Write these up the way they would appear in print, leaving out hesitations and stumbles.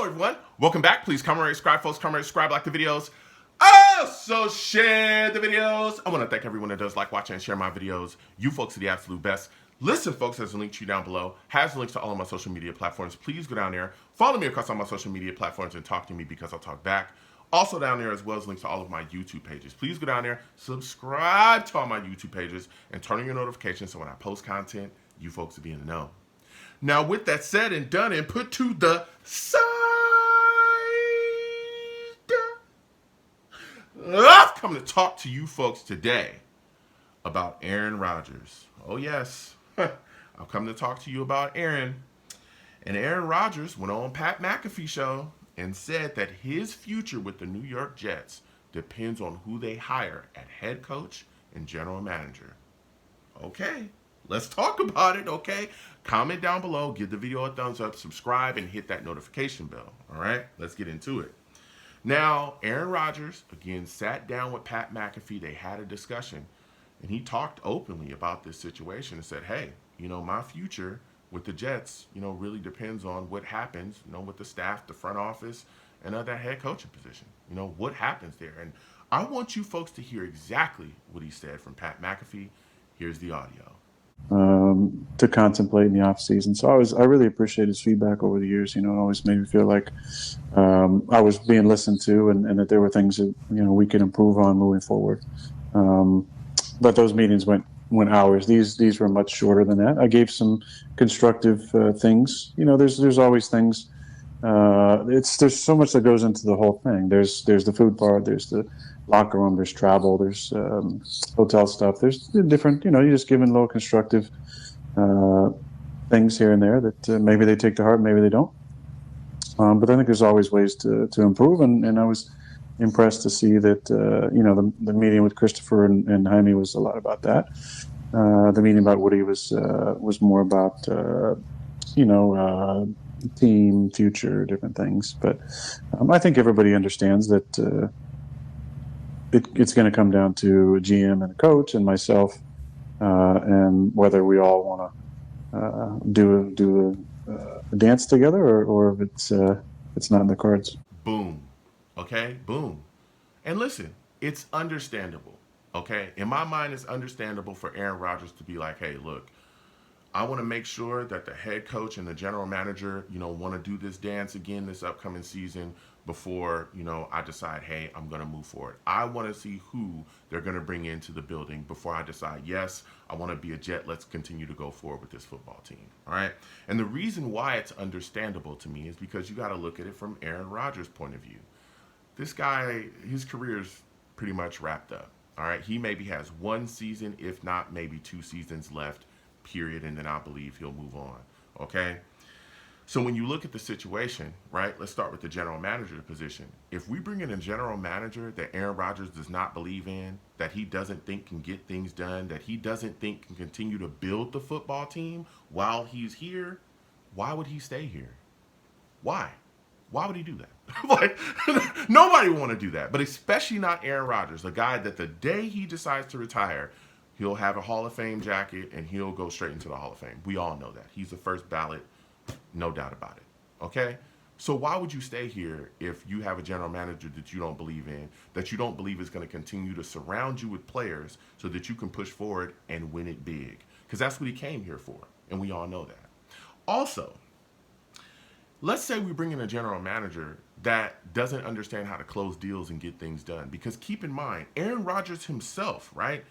everyone. Welcome back. Please comment, rate, subscribe, folks. Comment, rate, subscribe, like the videos. Also share the videos. I want to thank everyone that does like, watch, and share my videos. You folks are the absolute best. Listen, folks, there's a link to you down below. Has the links to all of my social media platforms. Please go down there. Follow me across all my social media platforms and talk to me because I'll talk back. Also down there as well as links to all of my YouTube pages. Please go down there, subscribe to all my YouTube pages, and turn on your notifications so when I post content, you folks will be in the know. Now, with that said and done and put to the side, I've come to talk to you folks today about Aaron Rodgers. Oh, yes. I've come to talk to you about Aaron. And Aaron Rodgers went on Pat McAfee show and said that his future with the New York Jets depends on who they hire at head coach and general manager. Okay, let's talk about it, okay? Comment down below, give the video a thumbs up, subscribe, and hit that notification bell, all right? Let's get into it. Now, Aaron Rodgers, again, sat down with Pat McAfee. They had a discussion, and he talked openly about this situation and said, hey, my future with the Jets, really depends on what happens, with the staff, the front office, and that head coaching position. What happens there. And I want you folks to hear exactly what he said from Pat McAfee. Here's the audio. To contemplate in the off season. So I really appreciate his feedback over the years. It always made me feel like I was being listened to and that there were things that, we could improve on moving forward. But those meetings went hours. These were much shorter than that. I gave some constructive things. There's always things. There's so much that goes into the whole thing. There's the food part. There's the locker room. There's travel. There's hotel stuff. There's different. You're just giving little constructive things here and there that maybe they take to heart, maybe they don't. But I think there's always ways to improve, and I was impressed to see that the meeting with Christopher and Jaime was a lot about that. The meeting about Woody was more about team, future, different things. But I think everybody understands that it's going to come down to a GM and a coach and myself, and whether we all want to do a dance together or if it's not in the cards. Boom. Okay? Boom. And listen, it's understandable. Okay? In my mind, it's understandable for Aaron Rodgers to be like, hey, look, I want to make sure that the head coach and the general manager, want to do this dance again this upcoming season before, I decide, hey, I'm going to move forward. I want to see who they're going to bring into the building before I decide, yes, I want to be a Jet. Let's continue to go forward with this football team. All right. And the reason why it's understandable to me is because you got to look at it from Aaron Rodgers' point of view. This guy, his career is pretty much wrapped up. All right. He maybe has one season, if not maybe 2 seasons left, period. And then I believe he'll move on. Okay. So when you look at the situation, right, let's start with the general manager position. If we bring in a general manager that Aaron Rodgers does not believe in, that he doesn't think can get things done, that he doesn't think can continue to build the football team while he's here, why would he stay here? Why? Why would he do that? Like, nobody would want to do that, but especially not Aaron Rodgers, a guy that the day he decides to retire, he'll have a Hall of Fame jacket and he'll go straight into the Hall of Fame. We all know that. He's the first ballot. No doubt about it. Okay? So why would you stay here if you have a general manager that you don't believe in, that you don't believe is going to continue to surround you with players so that you can push forward and win it big? Because that's what he came here for, and we all know that. Also, let's say we bring in a general manager that doesn't understand how to close deals and get things done. Because keep in mind, Aaron Rodgers himself, right,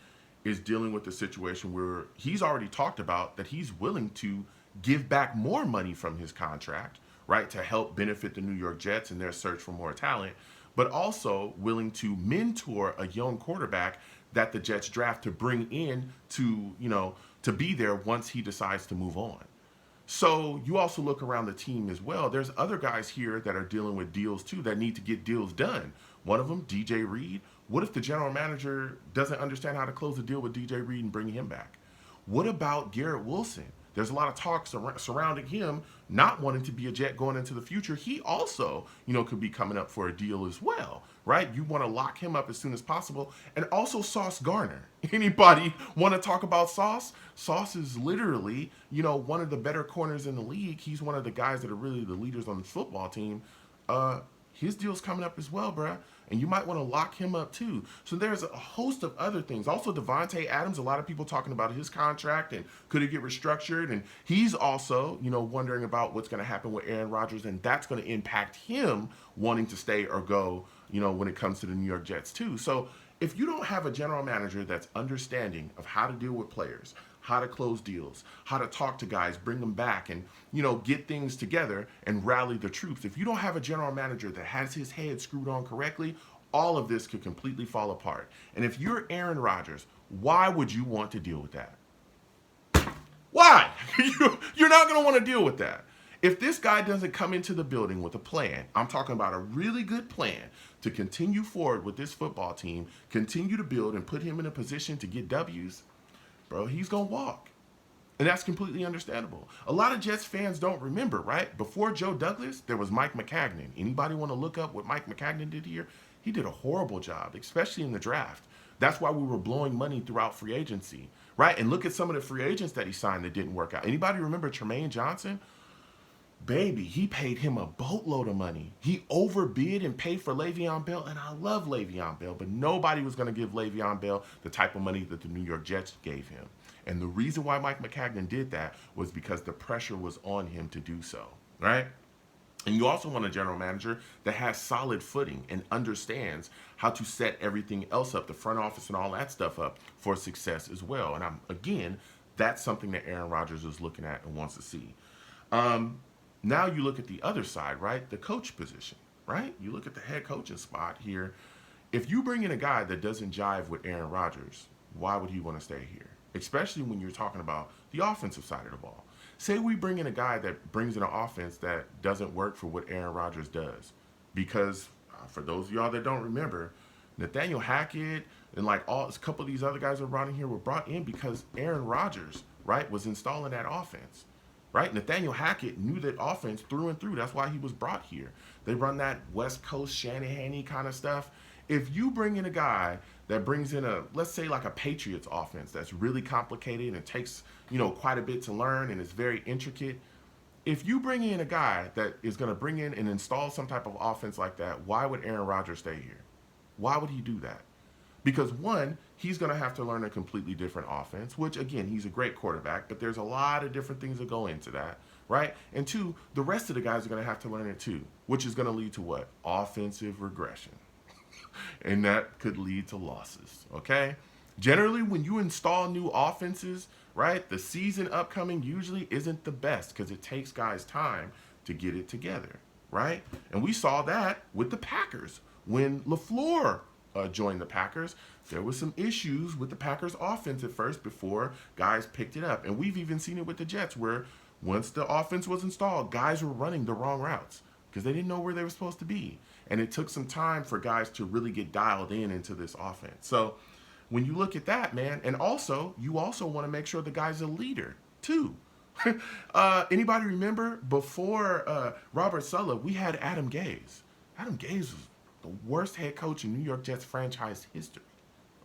is dealing with a situation where he's already talked about that he's willing to give back more money from his contract, right, to help benefit the New York Jets in their search for more talent, but also willing to mentor a young quarterback that the Jets draft to bring in to, to be there once he decides to move on. So you also look around the team as well. There's other guys here that are dealing with deals too that need to get deals done. One of them, DJ Reed. What if the general manager doesn't understand how to close a deal with DJ Reed and bring him back? What about Garrett Wilson? There's a lot of talk surrounding him not wanting to be a Jet going into the future. He also, could be coming up for a deal as well, right? You want to lock him up as soon as possible. And also Sauce Gardner. Anybody want to talk about Sauce? Sauce is literally, one of the better corners in the league. He's one of the guys that are really the leaders on the football team. his deal's coming up as well, bruh. And you might want to lock him up too. So there's a host of other things. Also, Devontae Adams, a lot of people talking about his contract and could it get restructured. And he's also, wondering about what's going to happen with Aaron Rodgers. And that's going to impact him wanting to stay or go, when it comes to the New York Jets too. So if you don't have a general manager that's understanding of how to deal with players, how to close deals, how to talk to guys, bring them back, and get things together and rally the troops. If you don't have a general manager that has his head screwed on correctly, all of this could completely fall apart. And if you're Aaron Rodgers, why would you want to deal with that? Why? You're not going to want to deal with that. If this guy doesn't come into the building with a plan, I'm talking about a really good plan to continue forward with this football team, continue to build and put him in a position to get W's, bro, he's going to walk. And that's completely understandable. A lot of Jets fans don't remember, right? Before Joe Douglas, there was Mike Maccagnan. Anybody want to look up what Mike Maccagnan did here? He did a horrible job, especially in the draft. That's why we were blowing money throughout free agency, right? And look at some of the free agents that he signed that didn't work out. Anybody remember Tremaine Johnson? Baby, he paid him a boatload of money. He overbid and paid for Le'Veon Bell, and I love Le'Veon Bell, but nobody was going to give Le'Veon Bell the type of money that the New York Jets gave him. And the reason why Mike Maccagnan did that was because the pressure was on him to do so, right? And you also want a general manager that has solid footing and understands how to set everything else up, the front office and all that stuff up for success as well. And again, that's something that Aaron Rodgers is looking at and wants to see. Now you look at the other side, right? The coach position, right? You look at the head coaching spot here. If you bring in a guy that doesn't jive with Aaron Rodgers, why would he want to stay here? Especially when you're talking about the offensive side of the ball. Say we bring in a guy that brings in an offense that doesn't work for what Aaron Rodgers does. Because for those of y'all that don't remember, Nathaniel Hackett and a couple of these other guys that were brought in here were brought in because Aaron Rodgers, right, was installing that offense. Right? Nathaniel Hackett knew that offense through and through. That's why he was brought here. They run that West Coast Shanahan-y kind of stuff. If you bring in a guy that brings in let's say like a Patriots offense that's really complicated and takes, quite a bit to learn and is very intricate. If you bring in a guy that is going to bring in and install some type of offense like that, why would Aaron Rodgers stay here? Why would he do that? Because one, he's going to have to learn a completely different offense, which again, he's a great quarterback, but there's a lot of different things that go into that, right? And two, the rest of the guys are going to have to learn it too, which is going to lead to what? Offensive regression. And that could lead to losses, okay? Generally, when you install new offenses, right, the season upcoming usually isn't the best because it takes guys time to get it together, right? And we saw that with the Packers when LaFleur joined the Packers. There was some issues with the Packers offense at first before guys picked it up. And we've even seen it with the Jets where once the offense was installed, guys were running the wrong routes because they didn't know where they were supposed to be. And it took some time for guys to really get dialed into this offense. So when you look at that, man, and also, you also want to make sure the guy's a leader too. Anybody remember before Robert Saleh, we had Adam Gase. Adam Gase was the worst head coach in New York Jets franchise history.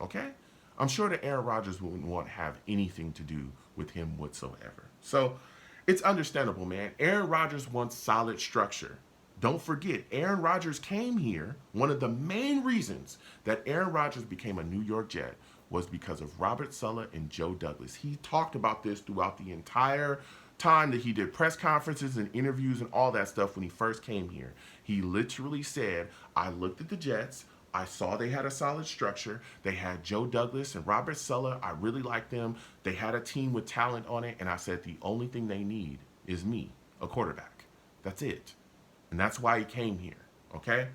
Okay? I'm sure that Aaron Rodgers wouldn't want to have anything to do with him whatsoever. So it's understandable, man. Aaron Rodgers wants solid structure. Don't forget, Aaron Rodgers came here. One of the main reasons that Aaron Rodgers became a New York Jet was because of Robert Saleh and Joe Douglas. He talked about this throughout the entire time that he did press conferences and interviews and all that stuff when he first came here. He literally said, I looked at the Jets. I saw they had a solid structure. They had Joe Douglas and Robert Saleh. I really liked them. They had a team with talent on it. And I said, the only thing they need is me, a quarterback. That's it. And that's why he came here, okay?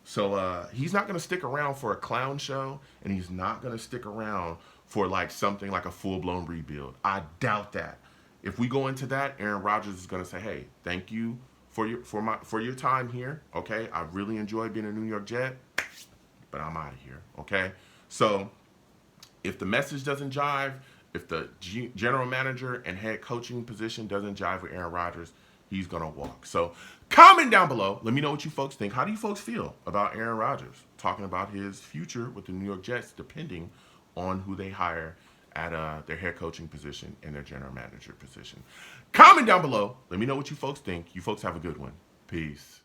So he's not going to stick around for a clown show, and he's not going to stick around for something like a full-blown rebuild. I doubt that. If we go into that, Aaron Rodgers is going to say, hey, thank you for your time here, okay? I really enjoyed being a New York Jet, but I'm out of here, okay? So if the message doesn't jive, if the general manager and head coaching position doesn't jive with Aaron Rodgers, he's going to walk. So comment down below. Let me know what you folks think. How do you folks feel about Aaron Rodgers talking about his future with the New York Jets depending on who they hire at their head coaching position and their general manager position? Comment down below. Let me know what you folks think. You folks have a good one. Peace.